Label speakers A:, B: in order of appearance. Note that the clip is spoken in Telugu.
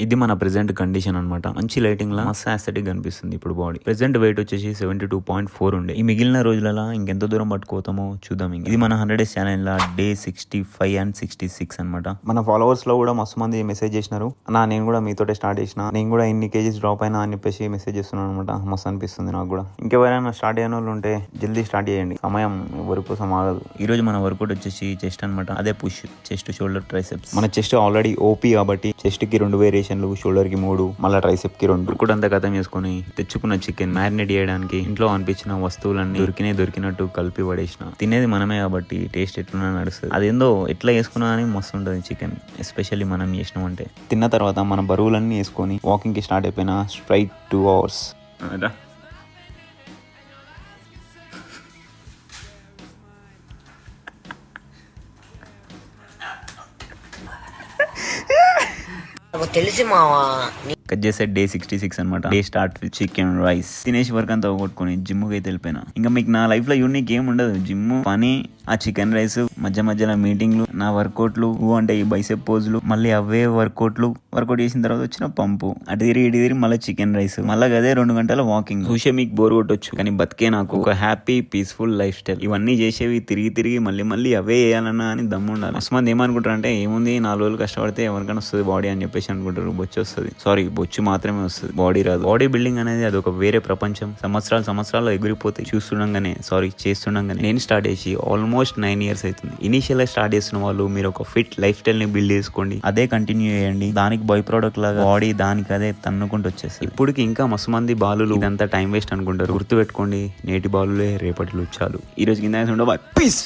A: ఇది మన ప్రెసెంట్ కండిషన్ అనమాట. మంచి లైటింగ్ లా మస్తు అస్థెటిక్ కనిపిస్తుంది ఇప్పుడు బాడీ. ప్రెసెంట్ వెయిట్ వచ్చేసి 72.4 ఉండే. ఈ మిగిలిన రోజులలో ఇంకెంత దూరం పట్టుకోతామో చూద్దాం. ఇది మన 100 days challenge law day 65 and 66 అనమాట. మన ఫాలోవర్స్ లో కూడా మస్తు మంది మెసేజ్ చేసినారు, నేను కూడా మీతోటే స్టార్ట్ చేసిన, నేను కూడా ఇన్ని కేజీస్ డ్రాప్ అయినా అని చెప్పేసి మెసేజ్ చేస్తున్నాను అనమాట. మస్తు అనిపిస్తుంది నాకు కూడా. ఇంకెవరైనా స్టార్ట్ అయిన వాళ్ళు ఉంటే జల్దీ స్టార్ట్ చేయండి, సమయం ఎవరి కోసం ఆగదు. ఈ రోజు మన వర్కౌట్ వచ్చేసి చెస్ట్ అనమాట. అదే పుష్, చెస్ట్, షోల్డర్, ట్రైసెప్స్. మన చెస్ట్ ఆల్రెడీ ఓపీ కాబట్టి చెస్ట్ కి 2 వేరియేషన్లు, షోల్డర్ కి 3, మళ్ళీ ట్రైసెప్ కి 2. వర్కౌట్ అంతా ఖతం చేసుకుని తెచ్చుకున్న చికెన్ మ్యారినేట్ చేయడానికి ఇంట్లో అనిపించిన వస్తువులన్నీ దొరికినట్టు కలిపి పడేసిన. తినేది మనమే కాబట్టి టేస్ట్ ఎట్లా నడుస్తుంది. అదేందో ఎట్లా వేసుకున్నా అని మస్తు ఉంటుంది చికెన్, ఎస్పెషల్లీ మనం చేసినాం అంటే. తిన్న తర్వాత మన బరువులన్నీ వేసుకొని వాకింగ్ కి స్టార్ట్ అయిపోయిన స్ట్రైట్ 2 hours.
B: తెలిసి మావా
A: కట్ చేసే డే 66 అనమాట. Day start with chicken rice. తినేసి వర్క్ అంతా కొట్టుకుని జిమ్ కి అయితే వెళ్ళిపోయినా. ఇంకా మీకు నా లైఫ్ లో యూనిక్ ఏం ఉండదు. జిమ్, పని, ఆ చికెన్ రైస్, మధ్యలో మీటింగ్లు, నా వర్కౌట్లు అంటే ఈ బైసెప్ పోజులు, మళ్ళీ అవే వర్కౌట్ చేసిన తర్వాత వచ్చిన పంపు, అటు తిరిగి మళ్ళీ చికెన్ రైస్, మళ్ళీ అదే 2 గంటల వాకింగ్. చూసే మీకు బోర్ కొట్టొచ్చు, కానీ బతికే నాకు ఒక హ్యాపీ పీస్ఫుల్ లైఫ్ స్టైల్. ఇవన్నీ చేసేవి తిరిగి మళ్ళీ అవే వేయాలన్నా అని దమ్ము ఉండాలి. మస్తు మంది ఏమనుకుంటారు అంటే, ఏముంది 4 రోజులు కష్టపడితే ఎవరికైనా వస్తుంది బాడీ అని చెప్పేసి అనుకుంటారు. బొచ్చు వస్తుంది, సారీ బొచ్చు మాత్రమే వస్తుంది, బాడీ రాదు. బాడీ బిల్డింగ్ అనేది అది ఒక వేరే ప్రపంచం. సంవత్సరాలు ఎగిరిపోతాయి చేస్తుండగానే. నేను స్టార్ట్ చేసి ఆల్మోస్ట్ 9 years అవుతుంది. ఇనిషియల్ గా స్టార్ట్ చేస్తున్న వాళ్ళు మీరు ఒక ఫిట్ లైఫ్ స్టైల్ ని బిల్డ్ చేసుకోండి, అదే కంటిన్యూ చేయండి. దానికి బై ప్రోడక్ట్ లాగా బాడీ దానికి అదే తన్నుకుంటూ వచ్చేస్తుంది. ఇప్పటికి ఇంకా మస్తు మంది బాలులు ఇదంతా టైం వేస్ట్ అనుకుంటారు. గుర్తు పెట్టుకోండి, నేటి బాలులే రేపటి లుచ్చాలు. ఈ రోజు కింద పీస్.